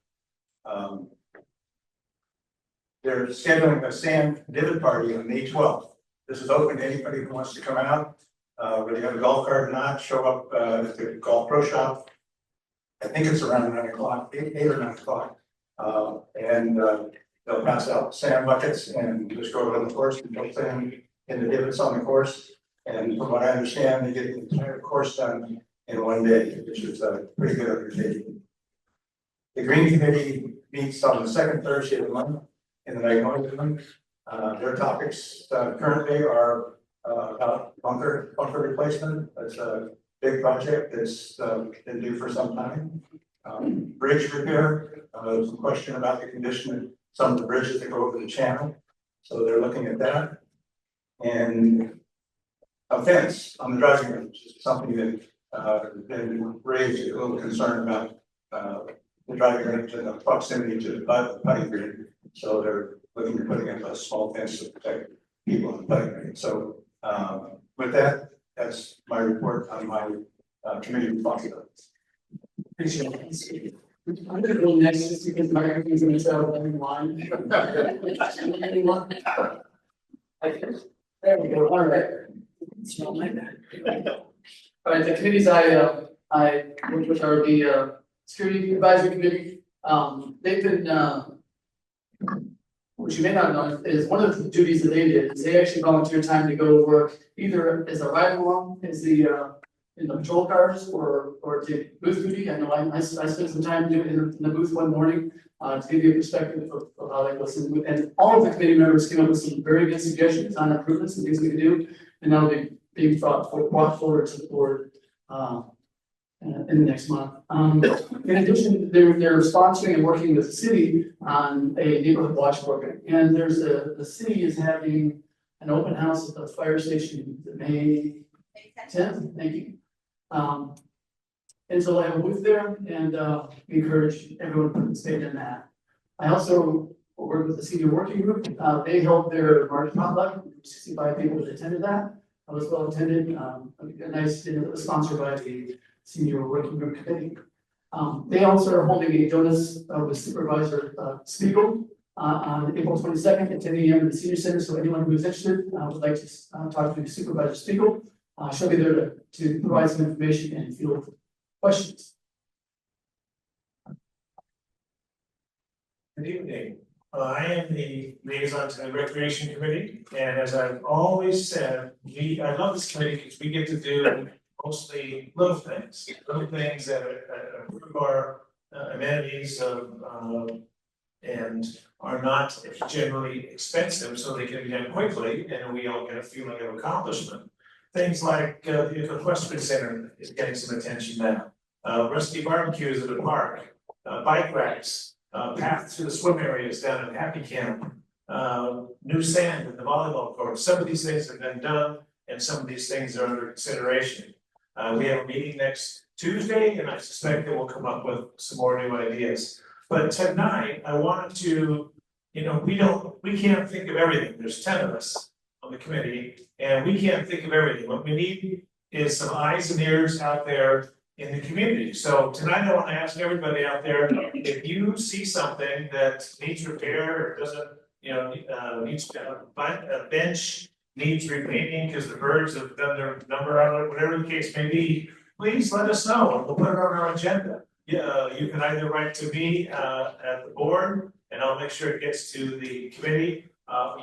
They're scheduling a sand divot party on May 12th. This is open to anybody who wants to come out, whether you have a golf cart or not, show up at the Golf Pro Shop. I think it's around 9 o'clock, 8 or 9 o'clock. And they'll pass out sand buckets and just go around the course and put sand in the divots on the course. And from what I understand, they get the entire course done in one day, which is a pretty good undertaking. The Green Committee meets on the second Thursday of the month in the Magnolia Room. Their topics currently are about bunker replacement. That's a big project that's been due for some time. Bridge repair, there's a question about the condition of some of the bridges that go over the channel. So they're looking at that. And a fence on the driving range is something that has been raised a little concern about the driving range and the proximity to the putting green. So they're looking at putting up a small fence to protect people on the putting green. So with that, that's my report on my committee responsibilities. I'm gonna go next just because my everything's gonna show up in line. There we go, all right. It's not like that. All right, the committees which are the Security Advisory Committee, they've been, which you may not know, is one of the duties that they did, is they actually volunteered time to go work either as a ride along, as the, in the patrol cars or to booth duty. I know I spent some time doing it in the booth one morning, to give you a perspective of how that goes. And all of the committee members came up with some very good suggestions on improvements and things we can do, and that'll be being brought forward to the board, in the next month. In addition, they're sponsoring and working with the city on a neighborhood watch program. And the city is having an open house at the fire station May 10th. Thank you. And so I have a booth there, and we encourage everyone to participate in that. I also work with the senior working group. They held their March potluck. 65 people that attended that. I was well attended. A nice dinner that was sponsored by the Senior Working Group Committee. They also are holding a donuts with Supervisor Spiegel on April 22nd at 10 a.m. in the Senior Center. So anyone who's interested would like to talk to Supervisor Spiegel. She'll be there to provide some information and field questions. Good evening. I am the liaison to the Recreation Committee, and as I've always said, I love this committee because we get to do mostly little things that improve our amenities and are not generally expensive, so they can be done quickly, and we all get a feeling of accomplishment. Things like the equestrian center is getting some attention now. Rusty barbecues at the park, bike racks. Path to the swim areas down at Happy Camp, new sand in the volleyball court. Some of these things have been done, and some of these things are under consideration. We have a meeting next Tuesday, and I suspect that we'll come up with some more new ideas. But tonight, I wanted to, we can't think of everything. There's 10 of us on the committee, and we can't think of everything. What we need is some eyes and ears out there in the community. So tonight I want to ask everybody out there, if you see something that needs repair or doesn't, needs a bench needs repainting because the birds have done their number on it, whatever the case may be, please let us know and we'll put it on our agenda. Yeah, you can either write to me at the board and I'll make sure it gets to the committee.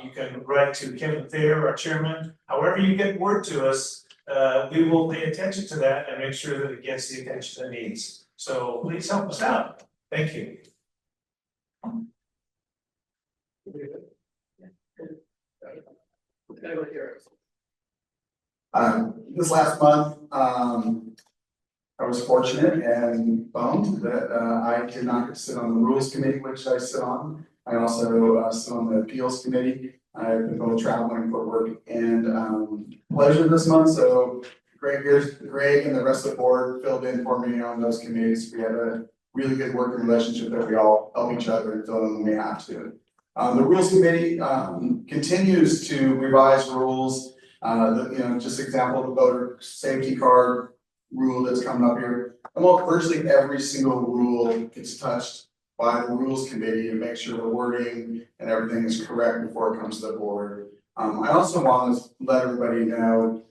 You can write to Kevin Thayer, our chairman. However you get word to us, we will pay attention to that and make sure that it gets the attention it needs. So please help us out. Thank you. This last month, I was fortunate and bummed that I did not get to sit on the rules committee, which I sit on. I also sit on the appeals committee. I've been both traveling for work and pleasure this month. So Greg and the rest of the board filled in for me on those committees. We have a really good working relationship that we all help each other and fill in when we have to. The rules committee continues to revise rules. Just example, the voter safety card rule that's coming up here. Almost virtually every single rule gets touched by the rules committee to make sure the wording and everything is correct before it comes to the board. I also want to let everybody know,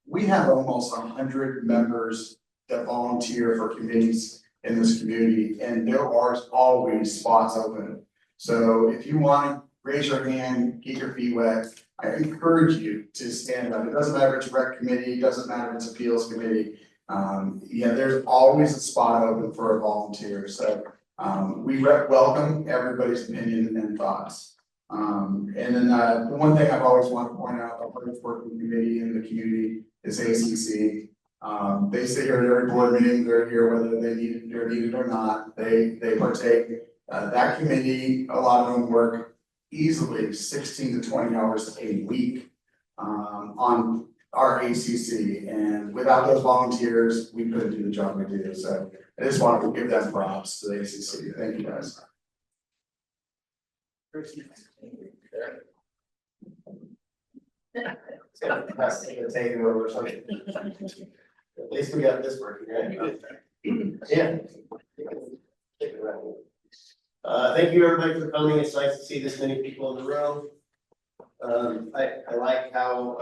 we have almost 100 members that volunteer for committees in this community, and there are always spots open. So if you want to raise your hand, get your feet wet, I encourage you to stand up. It doesn't matter if it's rec committee, it doesn't matter if it's appeals committee. There's always a spot open for a volunteer. So we welcome everybody's opinion and thoughts. And then the one thing I've always wanted to point out about the working committee in the community is ACC. They sit here at every board meeting, they're here whether they're needed or not. They partake. That committee, a lot of them work easily 16 to 20 hours a week on our ACC, and without those volunteers, we couldn't do the job we do. So I just wanted to give that props to the ACC. Thank you, guys. At least we got this working, right? Yeah. Thank you everybody for coming. It's nice to see this many people in the room. I like how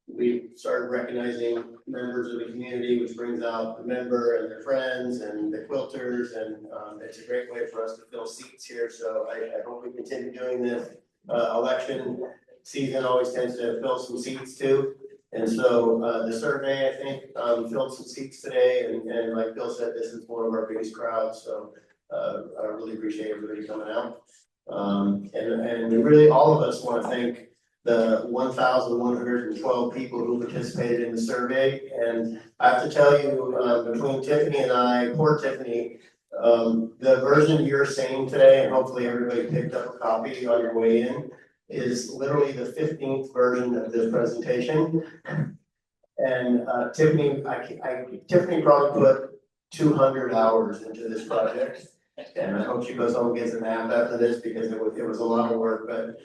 we started recognizing members of the community, which brings out the member and their friends and the quilters, and it's a great way for us to fill seats here. So I hope we continue doing this. Election season always tends to fill some seats too. And so the survey, I think, filled some seats today, and like Bill said, this is one of our biggest crowds. So I really appreciate everybody coming out. And really all of us want to thank the 1,112 people who participated in the survey. And I have to tell you, between Tiffany and I, poor Tiffany, the version you're saying today, and hopefully everybody picked up a copy on your way in, is literally the 15th version of this presentation. And Tiffany probably put 200 hours into this project. And I hope she goes home and gets a nap after this, because it was a lot of work. But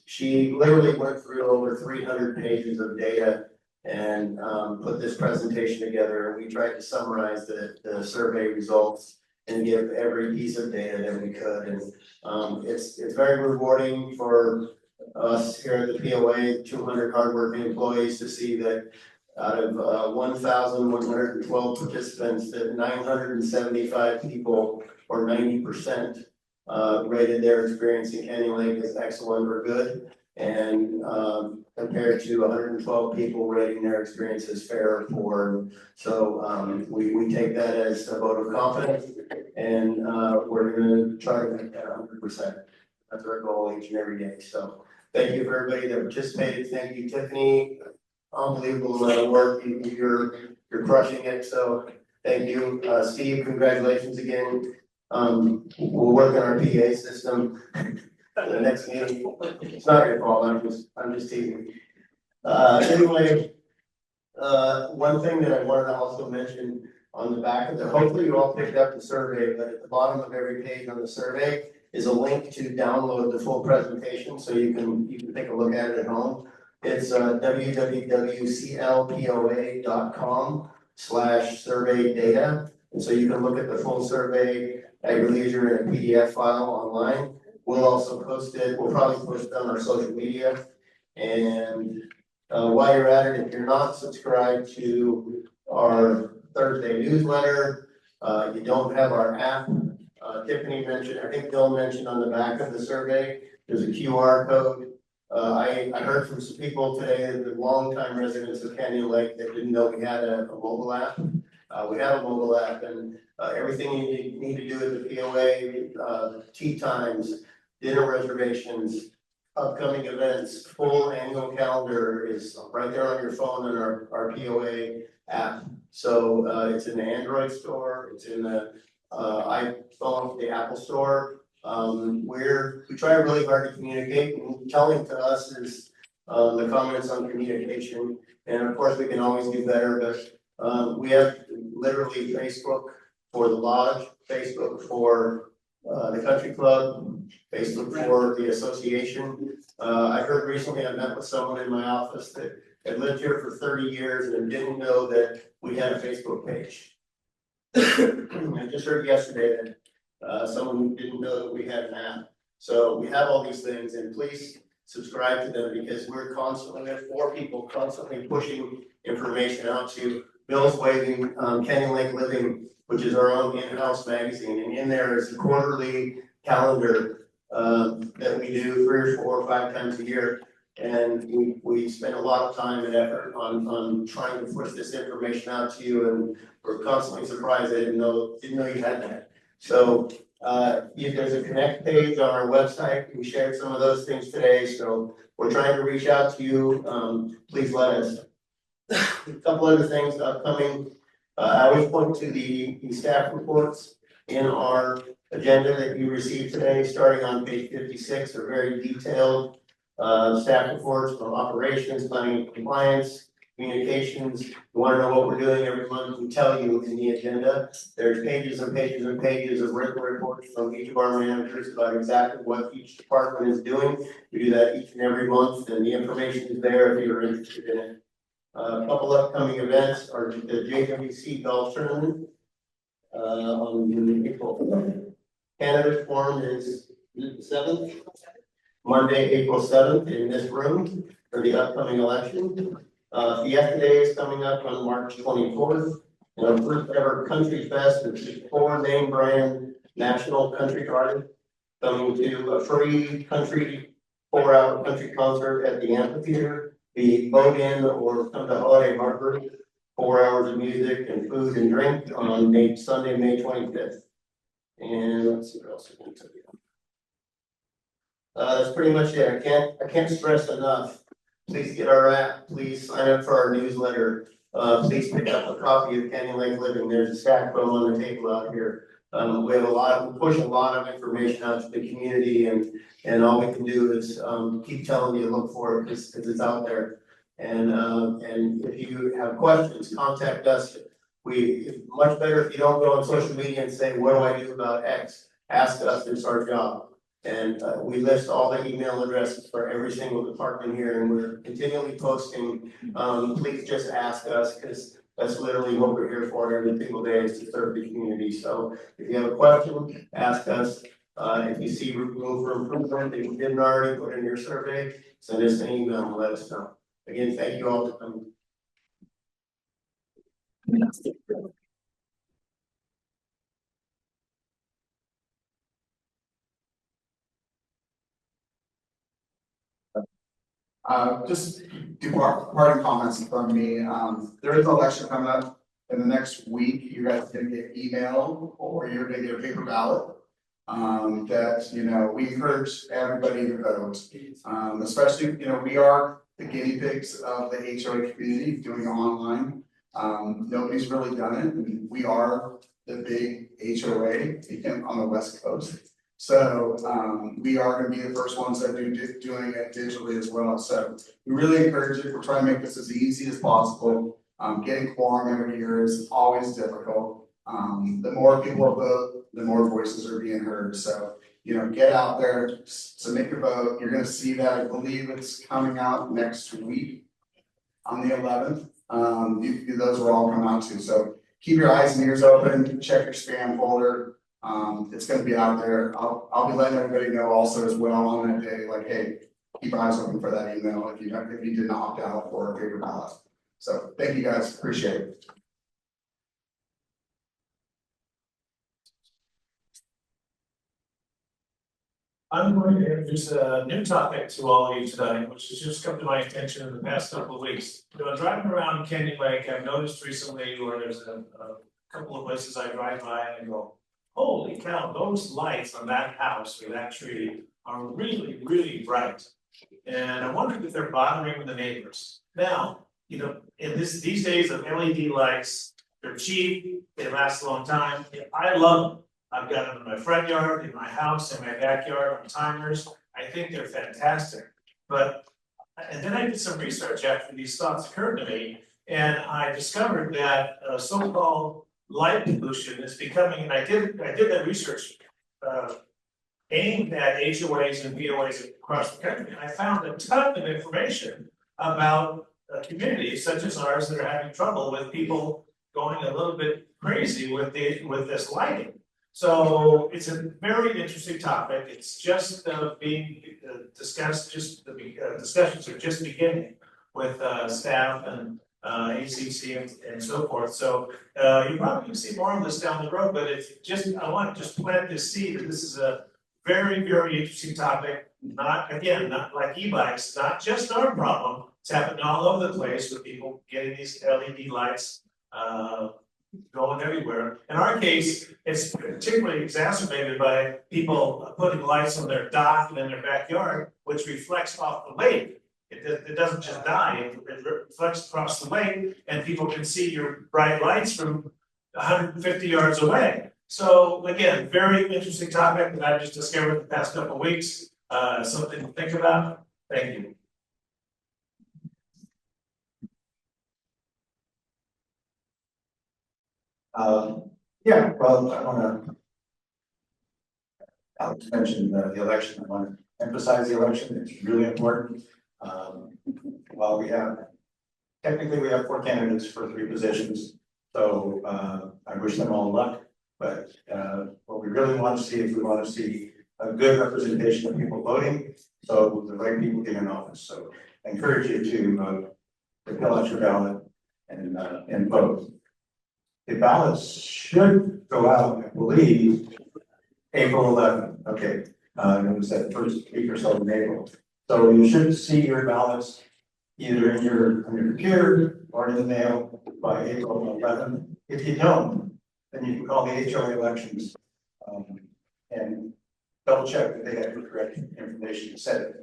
she literally went through over 300 pages of data and put this presentation together. And we tried to summarize the survey results and give every piece of data that we could. And it's very rewarding for us here at the POA, 200 hardworking employees, to see that out of 1,112 participants, that 975 people, or 90%, rated their experience in Canyon Lake as excellent or good, and compared to 112 people rating their experience as fair or poor. So we take that as a vote of confidence, and we're going to try to make that 100%. That's our goal each and every day. So thank you for everybody that participated. Thank you, Tiffany. Unbelievable amount of work. You're crushing it. So thank you, Steve. Congratulations again. We'll work on our PA system for the next meeting. It's not your fault. I'm just teasing. Anyway, one thing that I wanted to also mention on the back of the, hopefully you all picked up the survey, but at the bottom of every page on the survey is a link to download the full presentation, so you can take a look at it at home. It's www.clpoa.com/survey data. And so you can look at the full survey at your leisure in a PDF file online. We'll also post it. We'll probably post it on our social media. And while you're at it, if you're not subscribed to our Thursday newsletter, you don't have our app. Tiffany mentioned, I think Bill mentioned on the back of the survey, there's a QR code. I heard from some people today, the longtime residents of Canyon Lake, that didn't know we had a mobile app. We have a mobile app, and everything you need to do at the POA, tea times, dinner reservations, upcoming events, full annual calendar is right there on your phone in our POA app. So it's in the Android store, it's in the iPhone, the Apple store. We try really hard to communicate, and telling to us is the comments on communication. And of course, we can always do better, but we have literally Facebook for the lodge, Facebook for the country club, Facebook for the association. I heard recently, I met with someone in my office that had lived here for 30 years and didn't know that we had a Facebook page. I just heard yesterday that someone didn't know that we had an app. So we have all these things, and please subscribe to them, because we're constantly, we have 4 people constantly pushing information out to Bill's Waving, Canyon Lake Living, which is our own in-house magazine, and in there is a quarterly calendar that we do 3 or 4 or 5 times a year. And we spend a lot of time and effort on trying to push this information out to you, and we're constantly surprised I didn't know you had that. So if there's a connect page on our website, we shared some of those things today, so we're trying to reach out to you. Please let us. A couple other things upcoming. I always point to the staff reports in our agenda that you received today, starting on page 56, are very detailed staff reports from operations, planning and compliance, communications. You want to know what we're doing every month, we tell you in the agenda. There's pages and pages and pages of written reports from each of our managers about exactly what each department is doing. We do that each and every month, and the information is there if you're interested in it. A couple upcoming events are the JWC Golf Tournament on April 4th. Candidate forum is the 7th. Monday, April 7th in this room for the upcoming election. Fiesta Day is coming up on March 24th. And our first ever Country Fest, which is 4 name brand national country artists coming to a free country 4-hour country concert at the amphitheater. Be vote in or come to Holiday Harbor. 4 hours of music and food and drink on Sunday, May 25th. And let's see what else I can tell you. That's pretty much it. I can't stress enough. Please get our app. Please sign up for our newsletter. Please pick up a copy of Canyon Lake Living. There's a stack of them on the table out here. We have we push a lot of information out to the community, and all we can do is keep telling you to look for it because it's out there. And if you have questions, contact us. It's much better if you don't go on social media and say, what do I do about X? Ask us, it's our job. And we list all the email addresses for every single department here, and we're continually posting. Please just ask us, because that's literally what we're here for every single day, is to serve the community. So if you have a question, ask us. If you see room for improvement that you didn't already put in your survey, send us an email and let us know. Again, thank you all for coming. Just parting comments from me. There is an election coming up in the next week. You guys are gonna get email or you're gonna get a paper ballot. That, we encourage everybody to vote. Especially, we are the guinea pigs of the HOA community doing it online. Nobody's really done it, and we are the big HOA on the West Coast. So we are going to be the first ones that doing it digitally as well. So we really encourage it. We're trying to make this as easy as possible. Getting quorum every year is always difficult. The more people vote, the more voices are being heard. So, get out there, submit your vote. You're going to see that. I believe it's coming out next week on the 11th. Those will all come out too. So keep your eyes and ears open. Check your spam folder. It's going to be out there. I'll be letting everybody know also as well on that day, like, hey, keep your eyes open for that email if you did not opt out for a paper ballot. So thank you guys, appreciate it. I'm going to introduce a new topic to all of you tonight, which has just come to my attention in the past couple of weeks. Driving around Canyon Lake, I've noticed recently where there's a couple of places I drive by and I go, holy cow, those lights on that house or that tree are really, really bright. And I wondered if they're bothering the neighbors. Now, in these days of LED lights, They're cheap, they last a long time. I love them. I've got them in my front yard, in my house, in my backyard on timers. I think they're fantastic. But, and then I did some research after these thoughts occurred to me, and I discovered that so-called light pollution is becoming, and I did that research aimed at HOAs and POAs across the country, and I found a ton of information about communities such as ours that are having trouble with people going a little bit crazy with this lighting. So it's a very interesting topic. It's just being discussed. Just the discussions are just beginning with staff and ACC and so forth. So you're probably going to see more of this down the road. But it's just I want to just plant this seed that this is a very, very interesting topic. Not like e-bikes. Not just our problem. It's happening all over the place with people getting these LED lights going everywhere. In our case, it's particularly exacerbated by people putting lights on their dock and in their backyard, which reflects off the lake. It doesn't just die, it reflects across the lake, and people can see your bright lights from 150 yards away. So again, very interesting topic that I just discovered the past couple of weeks. Something to think about. Thank you. Yeah, well, I want to. Alex mentioned the election. I want to emphasize the election. It's really important. While technically we have 4 candidates for 3 positions, so I wish them all luck. But what we really want to see is we want to see a good representation of people voting, so the right people get in office. So I encourage you to fill out your ballot and vote. The ballots should go out, I believe, April 11th. Okay, it was that first week or so in April. So you should see your ballots either on your computer or in the mail by April 11th. If you don't, then you can call the HOA elections and double check that they have the correct information to set it.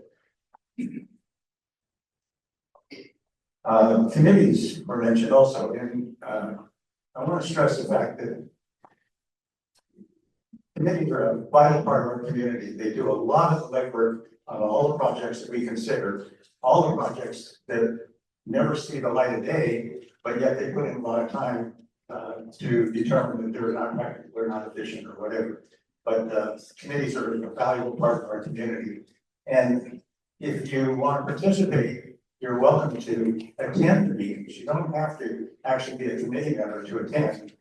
Committees were mentioned also, and I want to stress the fact that committees are a vital part of our community. They do a lot of legwork on all the projects that we consider, all the projects that never see the light of day, but yet they put in a lot of time to determine that they're not practical or not efficient or whatever. But committees are a valuable part of our community. And if you want to participate, you're welcome to attend the meetings. You don't have to actually be a committee member to attend.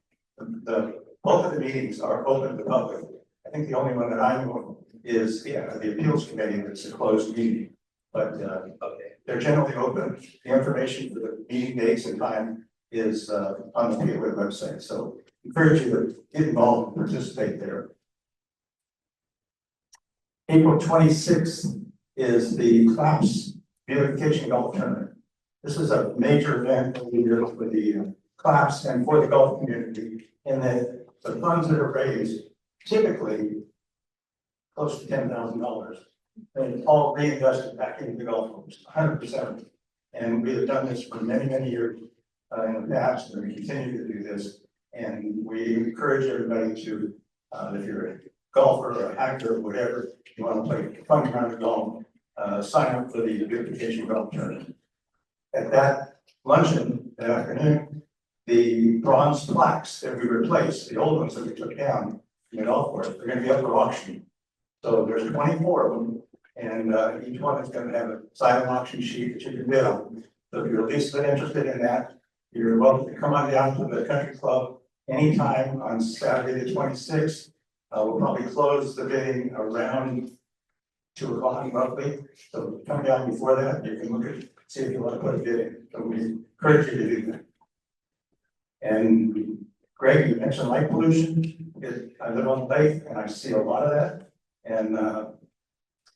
Both of the meetings are open to the public. I think the only one that I know is the appeals committee that's a closed meeting. But they're generally open. The information for the meeting dates and time is on the POA website. So I encourage you to get involved and participate there. April 26th is the CLAPS Beautification Golf Tournament. This is a major event for the CLAPS and for the golf community, in that the funds that are raised typically close to $10,000, and all reinvested back into the golf course, 100%. And we have done this for many, many years in the past, and we continue to do this. And we encourage everybody to, if you're a golfer or a hiker or whatever, you want to play fun round of golf, sign up for the beautification golf tournament. At that luncheon that afternoon, the bronze plaques that we replaced, the old ones that we took down in the golf course, they're going to be up for auction. So there's 24 of them, and each one is going to have a silent auction sheet that you can bid on. So if you're at least interested in that, you're welcome to come on down to the country club anytime on Saturday the 26th. We'll probably close the bidding around 2 o'clock roughly. So come down before that, you can look at, see if you want to put a bid in. So we encourage you to do that. And Greg, you mentioned light pollution. I live on the lake and I see a lot of that. And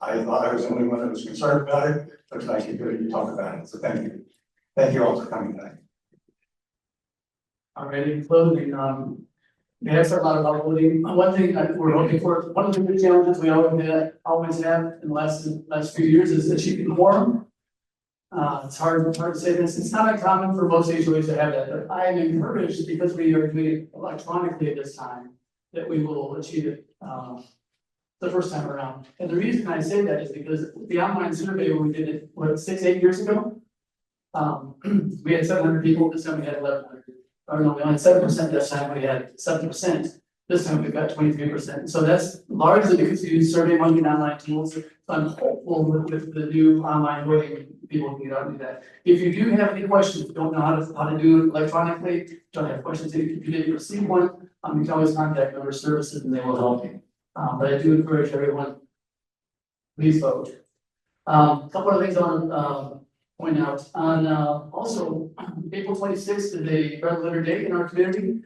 I thought I was the only one that was concerned about it, but it's nice to hear you talk about it. So thank you. Thank you all for coming tonight. All right, in closing, we have said a lot about voting. One thing that we're looking for, one of the big challenges we always have in the last few years is achieving quorum. It's hard to say this. It's not uncommon for most HOAs to have that, but I am encouraged because we are doing it electronically at this time, that we will achieve it, the first time around. And the reason I say that is because the online survey, when we did it, what, 6-8 years ago? We had 700 people, this time we had 1,100. Or no, we only had 7% this time, we had 70%. This time we've got 23%. So that's largely because we use Survey Monkey and online tools. So I'm hopeful with the new online voting, people can get out and do that. If you do have any questions, don't know how to do it electronically, don't have questions, if you didn't receive one, you can always contact member services and they will help you. But I do encourage everyone, please vote. A couple of things I want to point out on also April 26th is a red letter day in our community.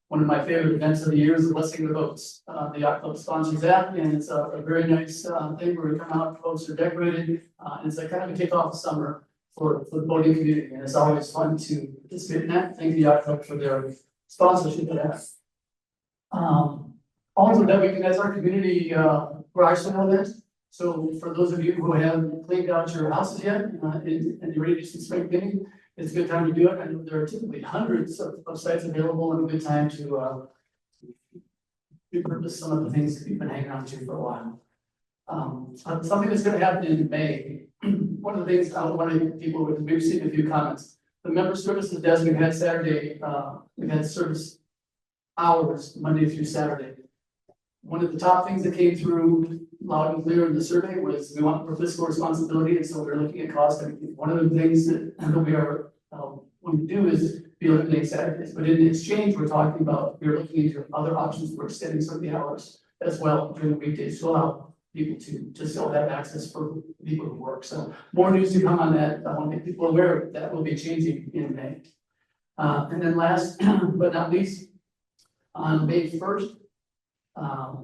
One of my favorite events of the year is the Blessing of the Votes. The Yacht Club sponsors that, and it's a very nice thing where we come out, folks are decorated. And it's a kind of a kickoff of summer for the voting community, and it's always fun to participate in that. Thank the Yacht Club for their sponsorship of that. Also, that weekend is our community garage sale event. So for those of you who haven't cleaned out your houses yet and you're ready to do some spring cleaning, it's a good time to do it. I know there are typically hundreds of sites available and a good time to repurpose some of the things that you've been hanging on to for a while. Something that's going to happen in May. One of the things I want people with, we received a few comments. The member services desk, we've had Saturday, we've had service hours Monday through Saturday. One of the top things that came through loud and clear in the survey was we want for fiscal responsibility, and so we're looking at cost. I mean, one of the things that we are when we do is be eliminating Saturdays, but in exchange, we're talking about we're looking into other options for extending some of the hours as well during the weekdays to allow people to still have access for people who work. So more news to come on that. I want to make people aware that will be changing in May. And then last but not least, on May 1st.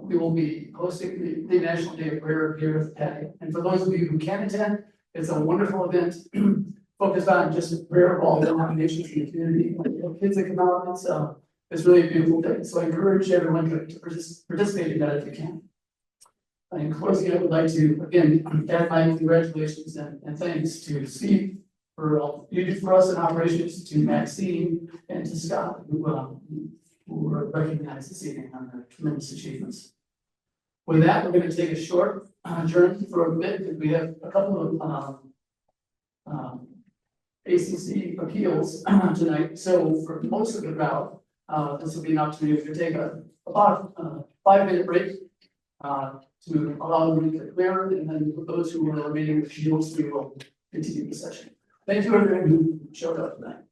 We will be hosting the National Day of Prayer here at Patty. And for those of you who can attend, it's a wonderful event focused on just prayer of all denominations in the community. Kids that come out, it's really a beautiful thing. So I encourage everyone to participate in that if you can. In closing, I would like to again add my congratulations and thanks to Steve for all you did for us in operations, to Maxine and to Scott who were recognized this evening on their tremendous achievements. With that, we're going to take a short adjourn for a bit because we have a couple of ACC appeals tonight. So for most of the crowd, this will be an opportunity to take about a 5-minute break to allow them to clear, and then for those who are remaining with appeals, we will continue the session. Thank you everyone who showed up tonight.